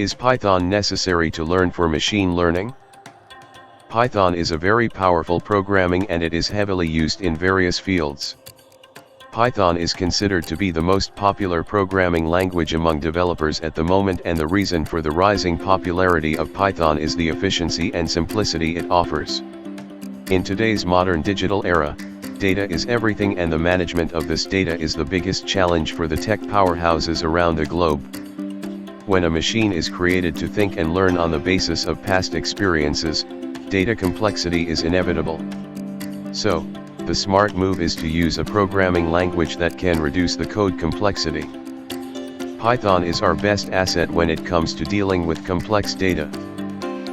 Is Python necessary to learn for machine learning? Python is a very powerful programming and it is heavily used in various fields. Python is considered to be the most popular programming language among developers at the moment, and the reason for the rising popularity of Python is the efficiency and simplicity it offers. In today's modern digital era, data is everything, and the management of this data is the biggest challenge for the tech powerhouses around the globe. When a machine is created to think and learn on the basis of past experiences, data complexity is inevitable. So, the smart move is to use a programming language that can reduce the code complexity. Python is our best asset when it comes to dealing with complex data.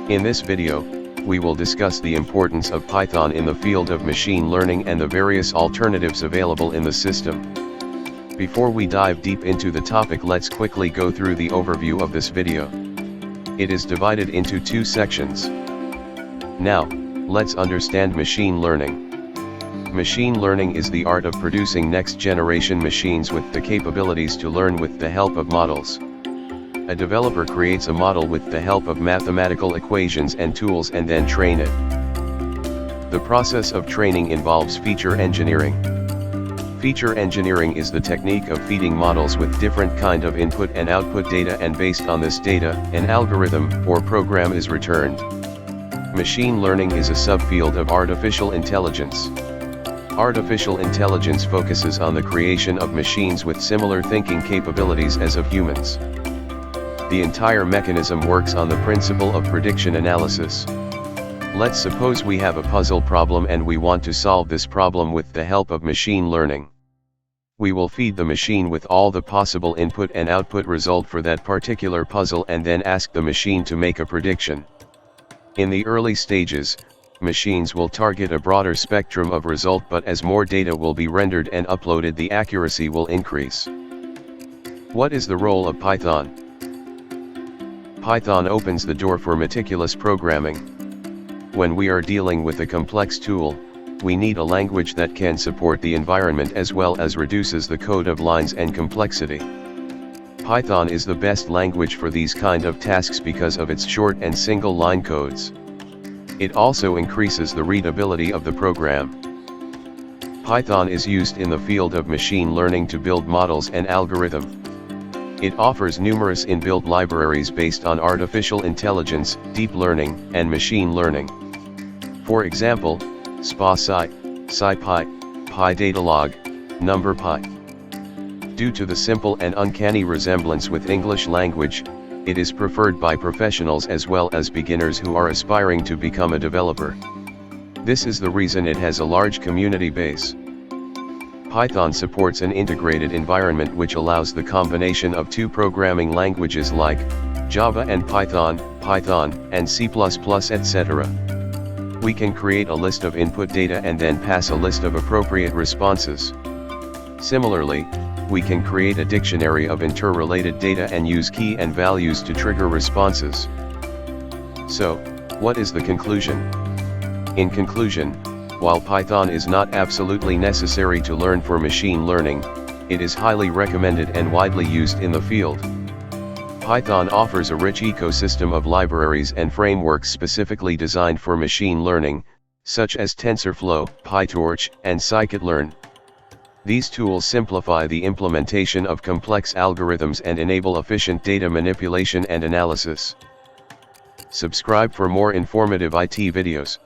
In this video, we will discuss the importance of Python in the field of machine learning and the various alternatives available in the system. Before we dive deep into the topic, let's quickly go through the overview of this video. It is divided into two sections. Now, let's understand machine learning. Machine learning is the art of producing next-generation machines with the capabilities to learn with the help of models. A developer creates a model with the help of mathematical equations and tools and then train it. The process of training involves feature engineering. Feature engineering is the technique of feeding models with different kind of input and output data, and based on this data, an algorithm or program is returned. Machine learning is a subfield of artificial intelligence. Artificial intelligence focuses on the creation of machines with similar thinking capabilities as of humans. The entire mechanism works on the principle of prediction analysis. Let's suppose we have a puzzle problem and we want to solve this problem with the help of machine learning. We will feed the machine with all the possible input and output result for that particular puzzle and then ask the machine to make a prediction. In the early stages, machines will target a broader spectrum of result, but as more data will be rendered and uploaded, the accuracy will increase. What is the role of Python? Python opens the door for meticulous programming. When we are dealing with a complex tool, we need a language that can support the environment as well as reduces the code of lines and complexity. Python is the best language for these kind of tasks because of its short and single line codes. It also increases the readability of the program. Python is used in the field of machine learning to build models and algorithms. It offers numerous inbuilt libraries based on artificial intelligence, deep learning, and machine learning. For example, SPA-Sci, SciPy, PyDatalog, NumPy. Due to the simple and uncanny resemblance with English language, it is preferred by professionals as well as beginners who are aspiring to become a developer. This is the reason it has a large community base. Python supports an integrated environment which allows the combination of two programming languages like Java and Python, Python and C++, etc. We can create a list of input data and then pass a list of appropriate responses. Similarly, we can create a dictionary of interrelated data and use key and values to trigger responses. So, what is the conclusion? In conclusion, while Python is not absolutely necessary to learn for machine learning, it is highly recommended and widely used in the field. Python offers a rich ecosystem of libraries and frameworks specifically designed for machine learning, such as TensorFlow, PyTorch, and scikit-learn. These tools simplify the implementation of complex algorithms and enable efficient data manipulation and analysis. Subscribe for more informative IT videos.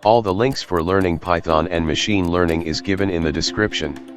All the links for learning Python and machine learning is given in the description.